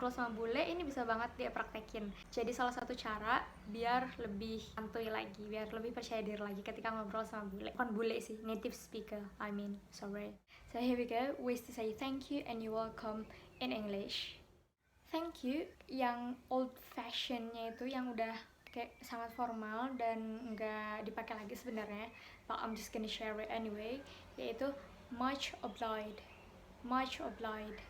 ngobrol sama bule ini bisa banget dia praktekin. Jadi salah satu cara biar lebih santuy lagi, biar lebih percaya diri lagi ketika ngobrol sama bule. Bukan bule sih, native speaker, I mean, sorry. So here we go, ways to say thank you and you're welcome in English. Thank you yang old fashionnya itu yang udah kayak sangat formal dan nggak dipakai lagi sebenarnya, but I'm just gonna share it anyway, yaitu much obliged, much obliged,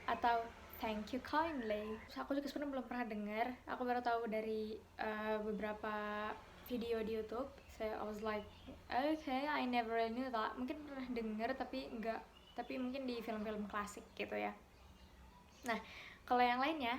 atau thank you kindly. Aku juga sebenarnya belum pernah dengar, aku baru tahu dari beberapa video di YouTube. So I was like, okay, I never knew that. Mungkin pernah dengar tapi enggak, tapi mungkin di film-film klasik gitu ya. Nah, kalau yang lainnya,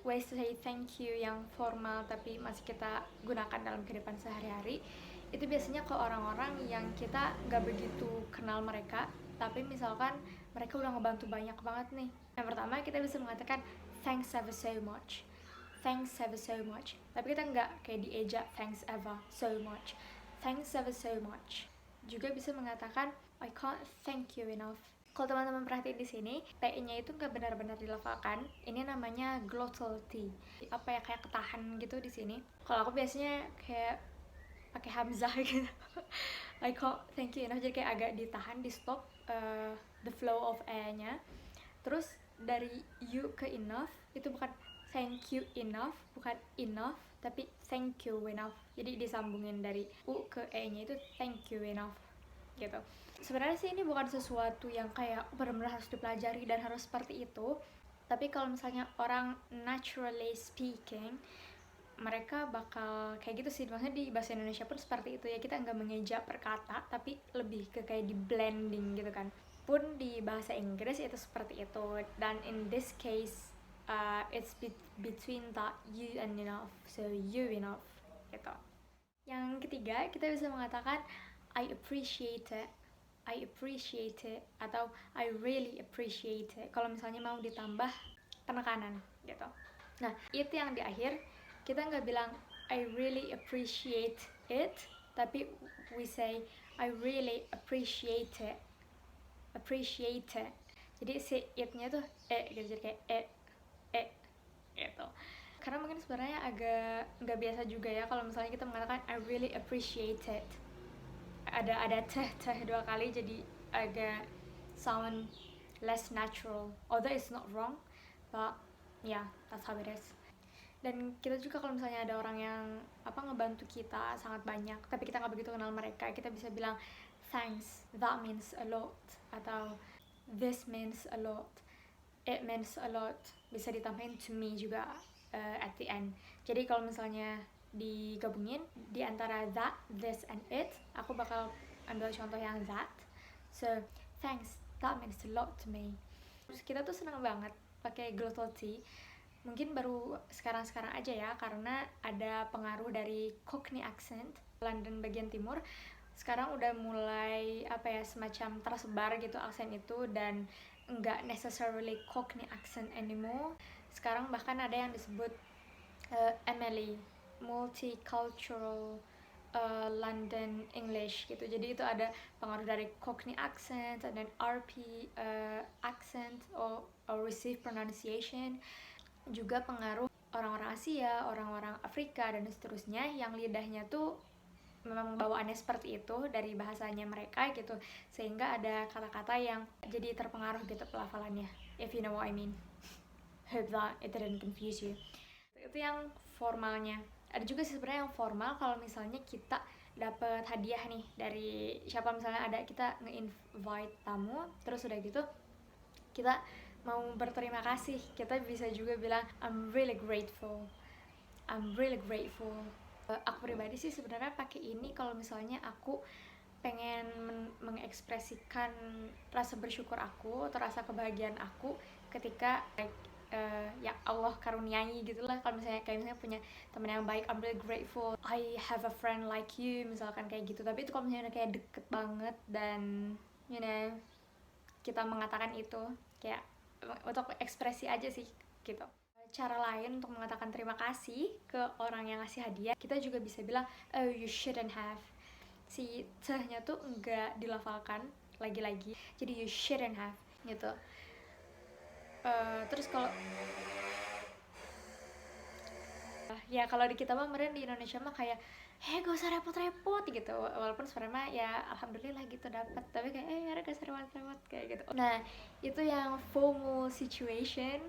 ways to say thank you yang formal tapi masih kita gunakan dalam kehidupan sehari-hari, itu biasanya ke orang-orang yang kita nggak begitu kenal mereka, tapi misalkan mereka udah ngebantu banyak banget nih. Yang pertama, kita bisa mengatakan thanks ever so much. Thanks ever so much. Tapi kita nggak kayak dieja thanks ever so much. Thanks ever so much. Juga bisa mengatakan I can't thank you enough. Kalau teman-teman perhatiin di sini, T-nya itu nggak benar-benar dilafalkan. Ini namanya glottal T. Apa ya, kayak ketahan gitu di sini. Kalau aku biasanya kayak pakai hamzah gitu. I can't thank you enough, jadi kayak agak ditahan, di stop the flow of E-nya. Terus dari you ke enough itu bukan thank you enough, bukan enough, tapi thank you enough. Jadi disambungin dari U ke E-nya itu thank you enough gitu. Sebenarnya sih ini bukan sesuatu yang kayak benar-benar harus dipelajari dan harus seperti itu, tapi kalau misalnya orang naturally speaking, mereka bakal kayak gitu sih. Maksudnya di bahasa Indonesia pun seperti itu ya, kita nggak mengeja per kata tapi lebih ke kayak di blending gitu kan. Pun di bahasa Inggris itu seperti itu, dan in this case it's between that you and enough, so you enough gitu. Yang ketiga, kita bisa mengatakan I appreciate it, I appreciate it, atau I really appreciate it kalau misalnya mau ditambah penekanan gitu. Nah, itu yang di akhir kita nggak bilang I really appreciate it, tapi we say I really appreciate it, appreciate it. Jadi si it-nya tuh gitu, jadi kayak gitu. Karena mungkin sebenarnya agak nggak biasa juga ya kalau misalnya kita mengatakan I really appreciate it. Ada teh dua kali, jadi agak sound less natural. Although it's not wrong, but yeah, that's how it is. Dan kita juga kalau misalnya ada orang yang ngebantu kita sangat banyak, tapi kita nggak begitu kenal mereka, kita bisa bilang thanks, that means a lot, atau this means a lot, it means a lot. Bisa ditambahin to me juga at the end. Jadi kalau misalnya digabungin di antara that, this, and it, aku bakal ambil contoh yang that. So thanks, that means a lot to me. Terus kita tuh senang banget pakai glottal T. Mungkin baru sekarang-sekarang aja ya, karena ada pengaruh dari Cockney accent London bagian timur. Sekarang udah mulai semacam tersebar gitu aksen itu, dan nggak necessarily Cockney accent anymore. Sekarang bahkan ada yang disebut MLE, multicultural London English gitu. Jadi itu ada pengaruh dari Cockney accent dan RP accent or received pronunciation, juga pengaruh orang-orang Asia, orang-orang Afrika, dan seterusnya yang lidahnya tuh memang bawaannya seperti itu dari bahasanya mereka gitu, sehingga ada kata-kata yang jadi terpengaruh gitu pelafalannya, if you know what I mean. Hope that it didn't confuse you. Itu yang formalnya. Ada juga sih sebenarnya yang formal kalau misalnya kita dapat hadiah nih dari siapa, misalnya ada kita nge-invite tamu, terus udah gitu kita mau berterima kasih, kita bisa juga bilang I'm really grateful, I'm really grateful. Aku pribadi sih sebenarnya pakai ini kalau misalnya aku pengen mengekspresikan rasa bersyukur aku atau rasa kebahagiaan aku ketika ya Allah karuniai gitulah. Kalau misalnya punya teman yang baik, I'm really grateful I have a friend like you, misalkan kayak gitu. Tapi itu kalau misalnya kayak deket banget dan kita mengatakan itu kayak untuk ekspresi aja sih gitu. Cara lain untuk mengatakan terima kasih ke orang yang ngasih hadiah, kita juga bisa bilang oh you shouldn't have. Si tehnya tuh enggak dilafalkan lagi-lagi, jadi you shouldn't have gitu. Terus kalau Ya kalau di kita mah kemarin di Indonesia mah kayak gak usah repot-repot gitu, walaupun sebenarnya mah ya alhamdulillah gitu dapat, tapi kayak gak usah repot-repot kayak gitu. Nah itu yang formal situation.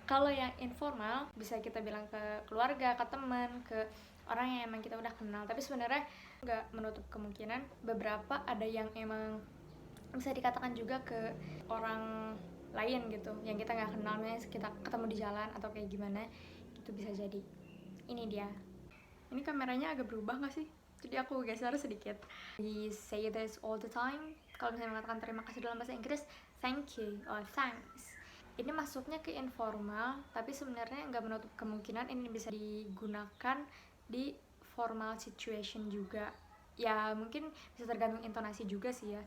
Kalau yang informal bisa kita bilang ke keluarga, ke teman, ke orang yang emang kita udah kenal, tapi sebenarnya nggak menutup kemungkinan beberapa ada yang emang bisa dikatakan juga ke orang lain gitu yang kita nggak kenal, misalnya kita ketemu di jalan atau kayak gimana, itu bisa jadi. Ini dia, ini kameranya agak berubah nggak sih, jadi aku geser sedikit. We say this all the time kalau misalnya mengatakan terima kasih dalam bahasa Inggris, thank you or thanks. Ini masuknya ke informal, tapi sebenarnya nggak menutup kemungkinan ini bisa digunakan di formal situation juga. Ya mungkin bisa tergantung intonasi juga sih ya.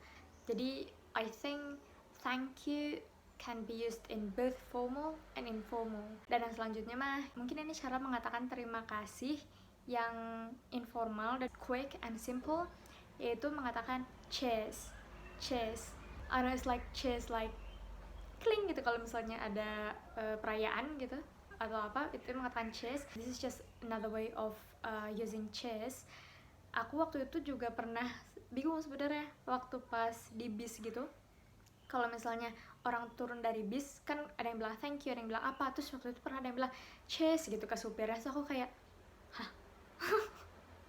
Jadi I think thank you can be used in both formal and informal. Dan yang selanjutnya mah mungkin ini cara mengatakan terima kasih yang informal dan quick and simple, yaitu mengatakan cheers. Cheers, I know it's like cheers like kling gitu kalau misalnya ada perayaan gitu atau apa, itu mengatakan cheers. This is just another way of using cheers. Aku waktu itu juga pernah bingung sebenarnya waktu pas di bis gitu, kalau misalnya orang turun dari bis kan ada yang bilang thank you, ada yang bilang apa, terus waktu itu pernah ada yang bilang cheers gitu ke supirnya, so aku kayak hah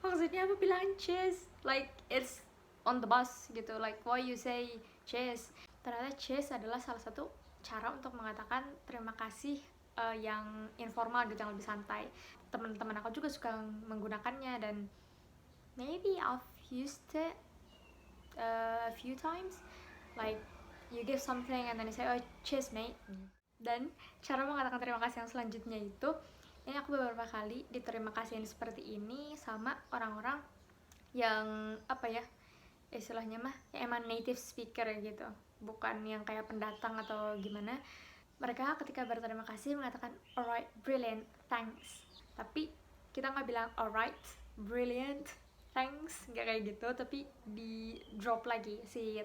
maksudnya apa bilang cheers, like it's on the bus gitu, like why you say cheers. Ternyata cheers adalah salah satu cara untuk mengatakan terima kasih yang informal gitu, yang lebih santai. Teman-teman aku juga suka menggunakannya dan maybe I've used it a few times, like you give something and then you say oh cheers mate. Dan cara mengatakan terima kasih yang selanjutnya itu, ini aku beberapa kali diterima kasihin seperti ini sama orang-orang yang apa ya istilahnya mah ya emang native speaker gitu, bukan yang kayak pendatang atau gimana. Mereka ketika berterima kasih mengatakan alright, brilliant, thanks. Tapi kita nggak bilang alright, brilliant, thanks, nggak kayak gitu, tapi di drop lagi si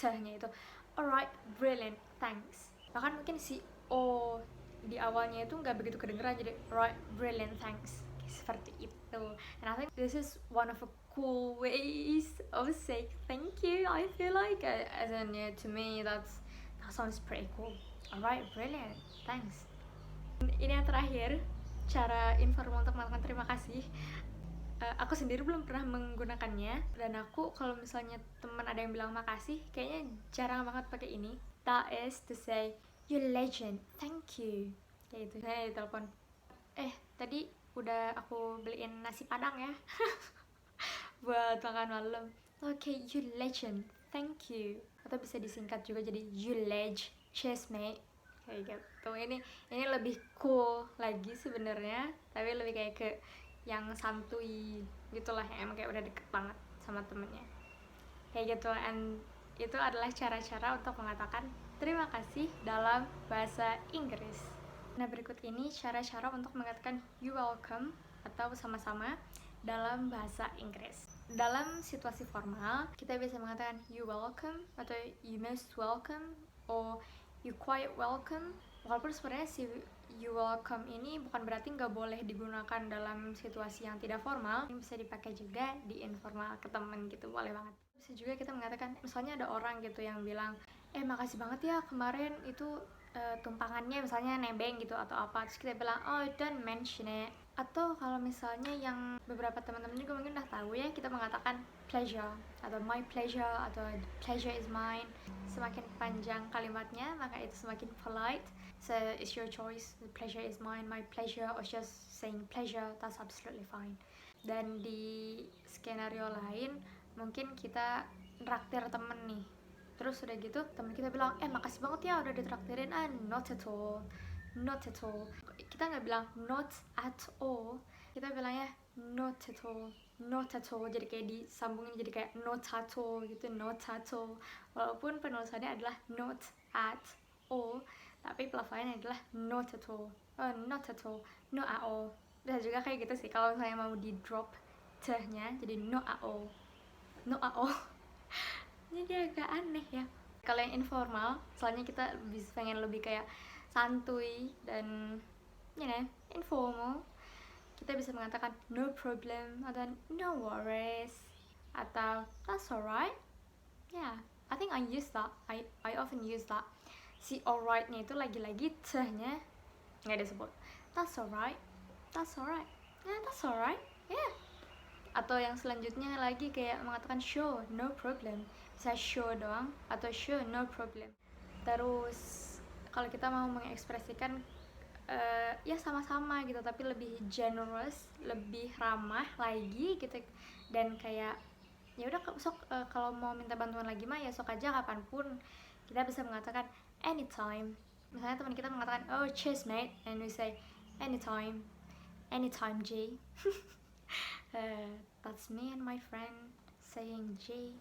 nya itu, alright, brilliant, thanks. Bahkan mungkin si o di awalnya itu nggak begitu kedengeran, jadi alright, brilliant, thanks, seperti itu. And I think this is one of the cool ways of saying thank you. I feel like as in yeah, to me that sounds pretty cool. Alright, brilliant, thanks. Ini yang terakhir, cara informal untuk mengatakan terima kasih. Aku sendiri belum pernah menggunakannya, dan aku kalau misalnya teman ada yang bilang makasih, kayaknya jarang banget pakai ini. That is to say, you legend, thank you. Kayak gitu. Saya ditelepon, tadi udah aku beliin nasi padang ya buat makan malam. Okay, you legend, thank you. Atau bisa disingkat juga jadi you ledge, cheers mate, kayak gitu. Ini lebih cool lagi sebenarnya, tapi lebih kayak ke yang santuy gitulah, yang emang kayak udah deket banget sama temennya kayak gitu. And itu adalah cara-cara untuk mengatakan terima kasih dalam bahasa Inggris. Nah berikut ini cara-cara untuk mengatakan you welcome atau sama-sama dalam bahasa Inggris. Dalam situasi formal, kita bisa mengatakan you welcome atau you most welcome or you quite welcome. Walaupun sebenarnya si you welcome ini bukan berarti nggak boleh digunakan dalam situasi yang tidak formal. Ini bisa dipakai juga di informal ke temen gitu, boleh banget. Bisa juga kita mengatakan, misalnya ada orang gitu yang bilang, makasih banget ya kemarin itu tumpangannya misalnya nebeng gitu atau apa, terus kita bilang oh don't mention it. Atau kalau misalnya yang beberapa teman-teman juga mungkin udah tahu ya, kita mengatakan pleasure atau my pleasure atau pleasure is mine. Semakin panjang kalimatnya maka itu semakin polite, so it's your choice, the pleasure is mine, my pleasure, or just saying pleasure, that's absolutely fine. Dan di skenario lain mungkin kita traktir temen nih, terus udah gitu temen kita bilang makasih banget ya udah ditraktirin. Not at all, not at all. Kita nggak bilang not at all, kita bilangnya not at all, not at all, jadi kayak disambungin jadi kayak not at all gitu, not at all. Walaupun penulisannya adalah not at all, tapi pelafalannya adalah not at all, not at all, no at all. Bisa juga kayak gitu sih kalau misalnya mau di drop nya jadi no at all, no at all. Jadi agak aneh ya. Kalau yang informal, soalnya kita pengen lebih kayak santuy dan informal. kita bisa mengatakan no problem atau no worries atau that's alright. Yeah, I think I use that. I often use that. Si alright-nya itu lagi-lagi nya nggak disebut. That's alright. That's alright. Yeah, that's alright. Yeah. Atau yang selanjutnya lagi kayak mengatakan sure, no problem. Bisa sure doang atau sure, no problem. Terus kalau kita mau mengekspresikan ya sama-sama gitu tapi lebih generous, lebih ramah lagi gitu, dan kayak ya udah sok kalau mau minta bantuan lagi mah ya sok aja kapanpun. Kita bisa mengatakan anytime. Misalnya teman kita mengatakan oh cheers mate, and we say anytime, anytime J. That's me and my friend saying J.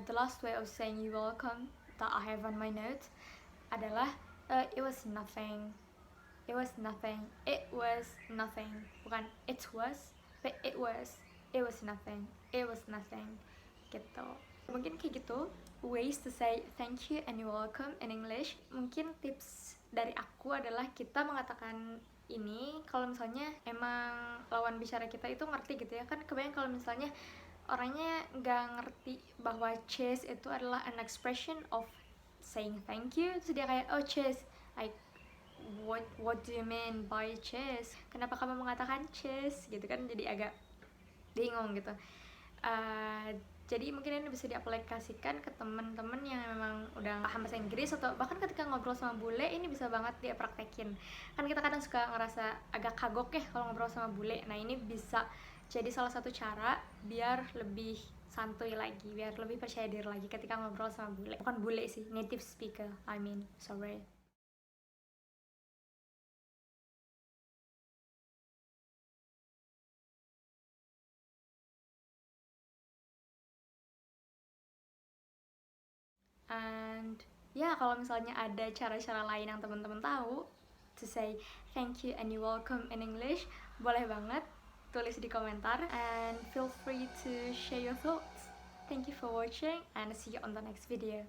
The last way of saying you welcome that I have on my note adalah it was nothing. It was nothing. It was nothing. Bukan it was, but it was. It was nothing. It was nothing. Gitu. Mungkin kayak gitu ways to say thank you and you're welcome in English. Mungkin tips dari aku adalah kita mengatakan ini kalau misalnya emang lawan bicara kita itu ngerti gitu ya. Kan kebayang kalau misalnya orangnya nggak ngerti bahwa cheers itu adalah an expression of saying thank you, terus dia kayak oh cheers, like what do you mean by cheers, kenapa kamu mengatakan cheers gitu kan, jadi agak bingung gitu. Jadi mungkin ini bisa diaplikasikan ke temen-temen yang memang udah paham bahasa Inggris, atau bahkan ketika ngobrol sama bule ini bisa banget dia praktekin. Kan kita kadang suka ngerasa agak kagok ya kalau ngobrol sama bule. Nah ini bisa jadi salah satu cara biar lebih santuy lagi, biar lebih percaya diri lagi ketika ngobrol sama bule. Bukan bule sih, native speaker, I mean, sorry. And ya kalau misalnya ada cara-cara lain yang teman-teman tahu to say thank you and you welcome in English, boleh banget tulis di komentar, and feel free to share your thoughts. Thank you for watching and see you on the next video.